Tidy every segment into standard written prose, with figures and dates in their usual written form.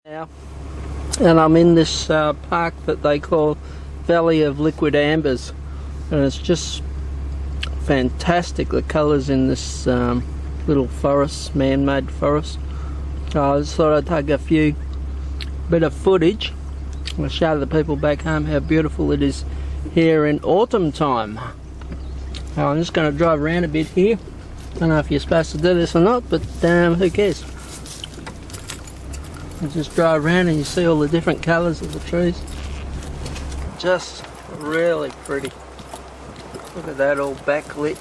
Now, and I'm in this park that they call Valley of Liquid Ambers, and it's just fantastic, the colours in this little forest, man-made forest. So I just thought I'd take a bit of footage and show the people back home how beautiful it is here in autumn time. Now, I'm just going to drive around a bit here. Don't know if you're supposed to do this or not, but who cares? You just drive around and you see all the different colours of the trees. Just really pretty. Look at that, all backlit.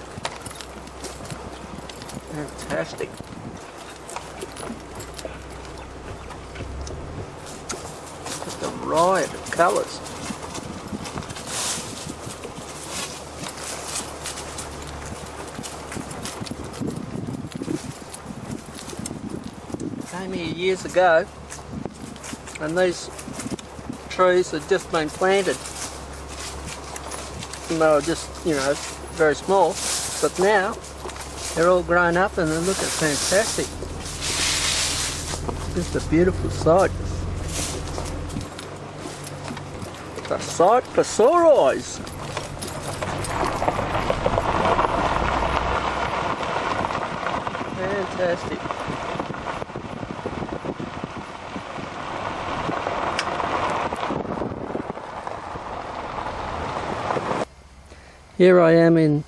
Fantastic. Just a riot of colours. Came here years ago, and these trees had just been planted. And they were just, you know, very small, but now they're all grown up and they're looking fantastic. Just a beautiful sight. It's a sight for sore eyes. Fantastic. Here I am in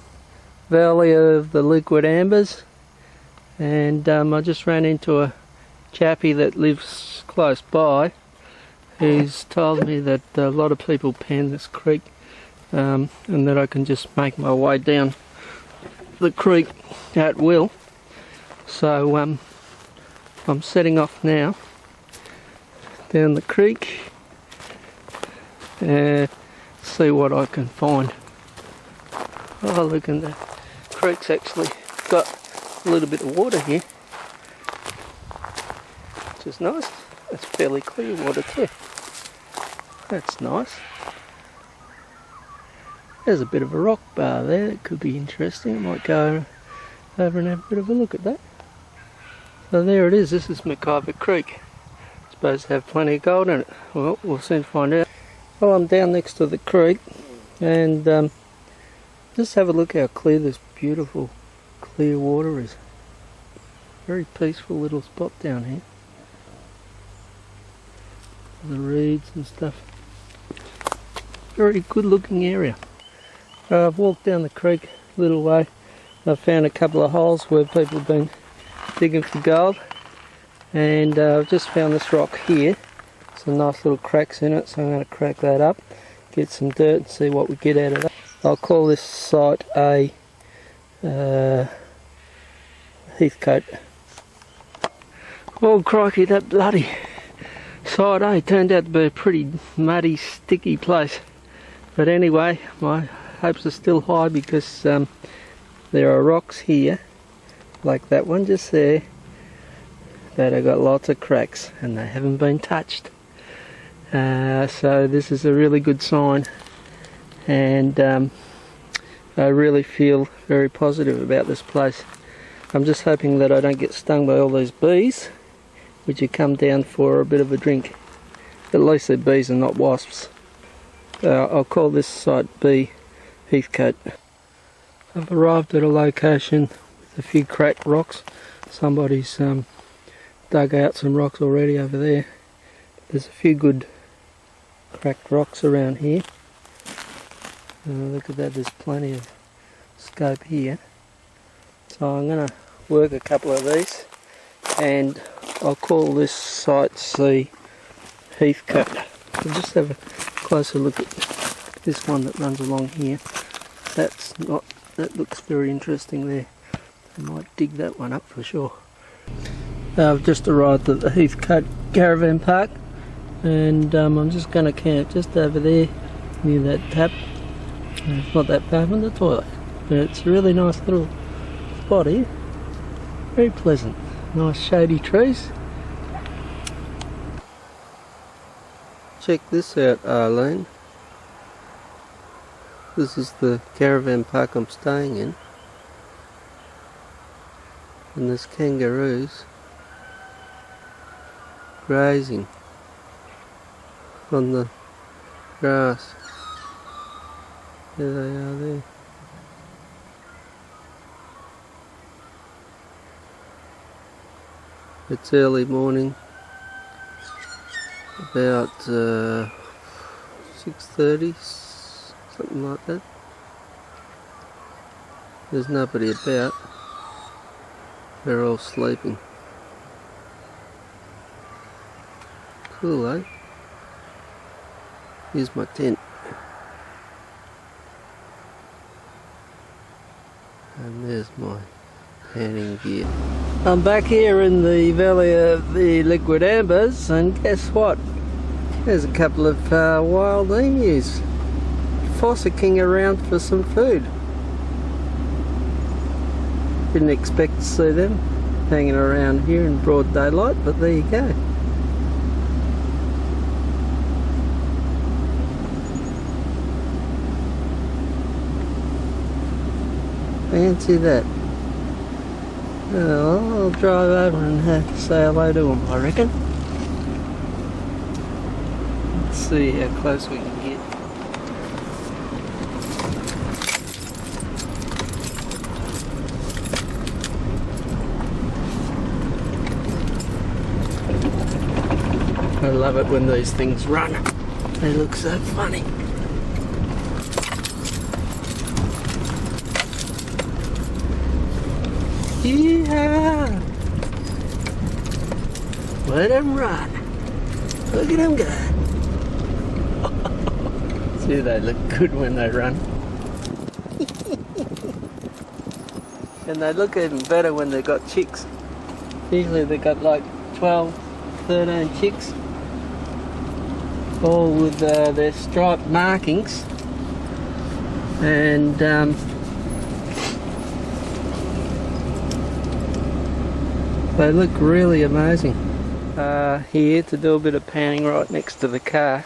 Valley of the Liquid Ambers, and I just ran into a chappie that lives close by who's told me that a lot of people pan this creek, and that I can just make my way down the creek at will. So I'm setting off now down the creek and see what I can find. Oh, look, and the creek's actually got a little bit of water here, which is nice. It's fairly clear water too. That's nice. There's a bit of a rock bar there that could be interesting. I might go over and have a bit of a look at that. So there it is. This is McIver Creek. It's supposed to have plenty of gold in it. Well, we'll soon find out. Well, I'm down next to the creek, and just have a look how clear this beautiful clear water is. Very peaceful little spot down here. The reeds and stuff. Very good looking area. I've walked down the creek a little way. I've found a couple of holes where people have been digging for gold, and I've just found this rock here. Some nice little cracks in it, so I'm going to crack that up, get some dirt and see what we get out of that. I'll call this site a Heathcote. Oh crikey, that bloody site turned out to be a pretty muddy, sticky place. But anyway, my hopes are still high because there are rocks here, like that one just there, that have got lots of cracks and they haven't been touched. So this is a really good sign. And I really feel very positive about this place. I'm just hoping that I don't get stung by all these bees, which have come down for a bit of a drink. At least they're bees and not wasps. I'll call this site B Heathcote. I've arrived at a location with a few cracked rocks. Somebody's dug out some rocks already over there. There's a few good cracked rocks around here. Look at that, there's plenty of scope here. So I'm going to work a couple of these, and I'll call this site C Heathcote. We'll just have a closer look at this one that runs along here. That looks very interesting there. I might dig that one up for sure. I've just arrived at the Heathcote Caravan Park, and I'm just going to camp just over there near that tap. It's not that far from the toilet, but it's a really nice little spot here. Very pleasant. Nice shady trees. Check this out, Arlene. This is the caravan park I'm staying in. And there's kangaroos grazing. on the grass. There they are there. It's early morning, about 6:30, something like that. There's nobody about. They're all sleeping. Cool, eh? Here's my tent. And there's my panning gear. I'm back here in the valley of the liquid ambers, and guess what? There's a couple of wild emus fossicking around for some food. Didn't expect to see them hanging around here in broad daylight, but there you go. Fancy that. Oh, I'll drive over and say hello to them, I reckon. Let's see how close we can get. I love it when these things run. They look so funny. Yeah! Let them run. Look at them go. See, they look good when they run. And they look even better when they've got chicks. Usually they've got like 12, 13 chicks. All with their striped markings. And they look really amazing. Here to do a bit of panning right next to the car.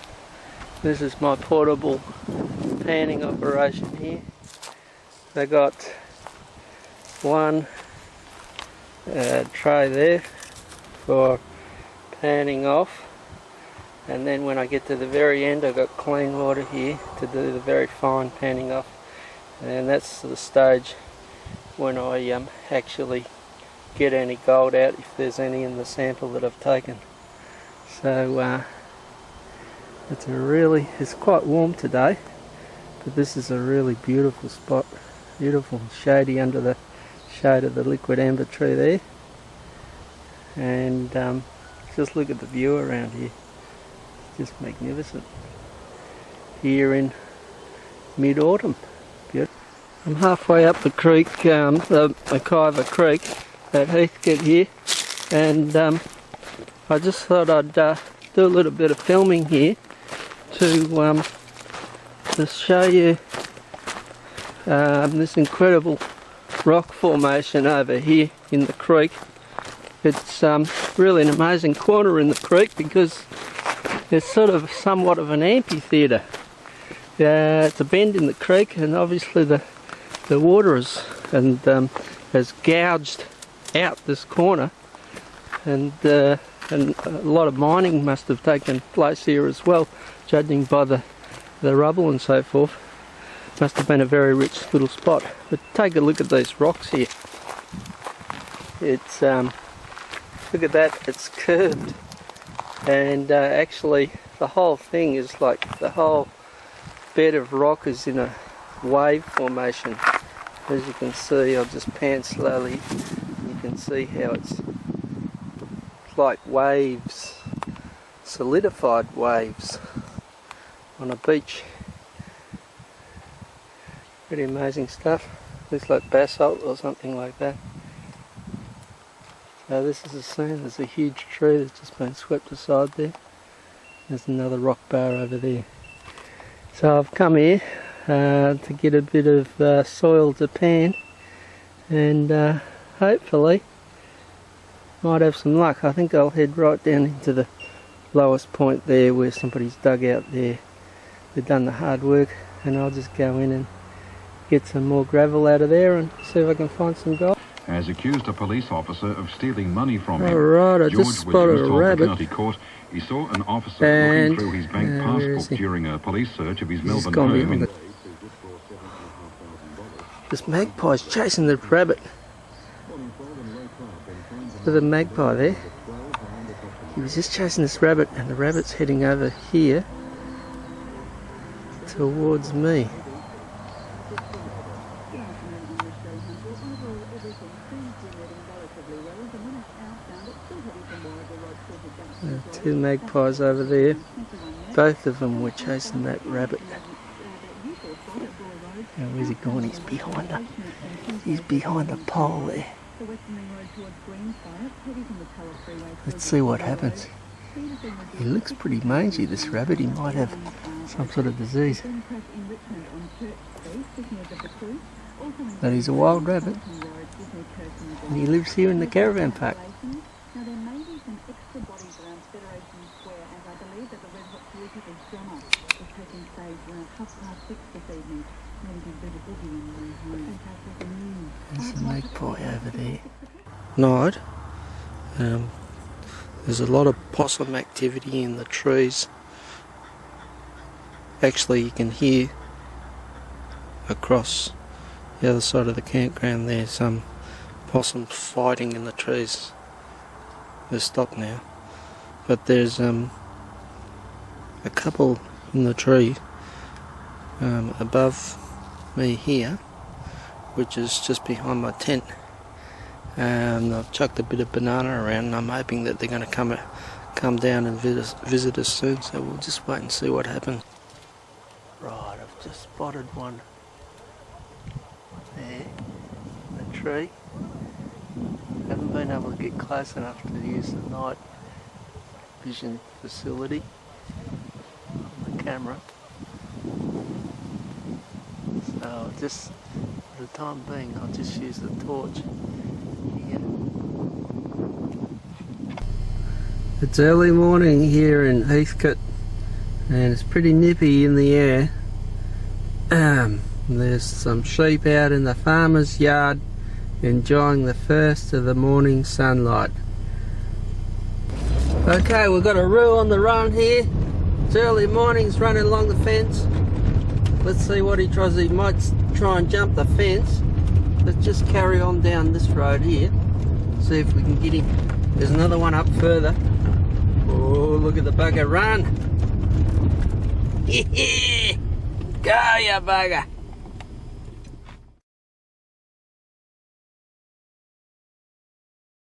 This is my portable panning operation here. They got one tray there for panning off, and then when I get to the very end I've got clean water here to do the very fine panning off, and that's the stage when I actually get any gold out, if there's any in the sample that I've taken. So it's quite warm today, but this is a really beautiful spot, beautiful, shady under the shade of the liquid amber tree there. And just look at the view around here, it's just magnificent here in mid-autumn. Beautiful. I'm halfway up the creek, the Mackay Creek at Heathcote here, and I just thought I'd do a little bit of filming here to show you this incredible rock formation over here in the creek. It's really an amazing corner in the creek because it's sort of somewhat of an amphitheatre. It's a bend in the creek, and obviously the water has gouged out this corner, and a lot of mining must have taken place here as well, judging by the rubble and so forth. Must have been a very rich little spot. But take a look at these rocks here. It's look at that, it's curved, and actually the whole thing is like the whole bed of rock is in a wave formation. As you can see, I'll just pan slowly. You can see how it's like waves, solidified waves on a beach. Pretty amazing stuff. Looks like basalt or something like that. So this is the scene. There's a huge tree that's just been swept aside there. There's another rock bar over there. So I've come here to get a bit of soil to pan, and hopefully might have some luck. I think I'll head right down into the lowest point there where somebody's dug out there. They've done the hard work, and I'll just go in and get some more gravel out of there and see if I can find some gold. has accused a police officer of stealing money from him. Alright, I George just spotted a told rabbit. the county court he saw an officer And looking through his bank passport during a police search of his Melbourne gone home. behind it. This magpie's chasing the rabbit. There's a magpie there. He was just chasing this rabbit, and the rabbit's heading over here towards me. There are two magpies over there. Both of them were chasing that rabbit. Now where's he gone? He's behind the, he's behind the pole there. Let's see what happens. He looks pretty mangy, this rabbit. He might have some sort of disease. But he's a wild rabbit. And he lives here in the caravan park. There's a magpie over there. Night. There's a lot of possum activity in the trees. Actually, you can hear across the other side of the campground there some possums fighting in the trees. They've stopped now, but there's a couple in the tree above me here, which is just behind my tent. I've chucked a bit of banana around, and I'm hoping that they're going to come down and visit us soon, so we'll just wait and see what happens. Right, I've just spotted one there in the tree. Haven't been able to get close enough to use the night vision facility on the camera. So I'll just, for the time being, I'll just use the torch here. It's early morning here in Heathcote, and it's pretty nippy in the air. There's some sheep out in the farmer's yard enjoying the first of the morning sunlight. Okay, we've got a roo on the run here. It's early morning, he's running along the fence. Let's see what he tries. He might try and jump the fence. Let's just carry on down this road here. See if we can get him. There's another one up further. Oh, look at the bugger run. Go, you bugger.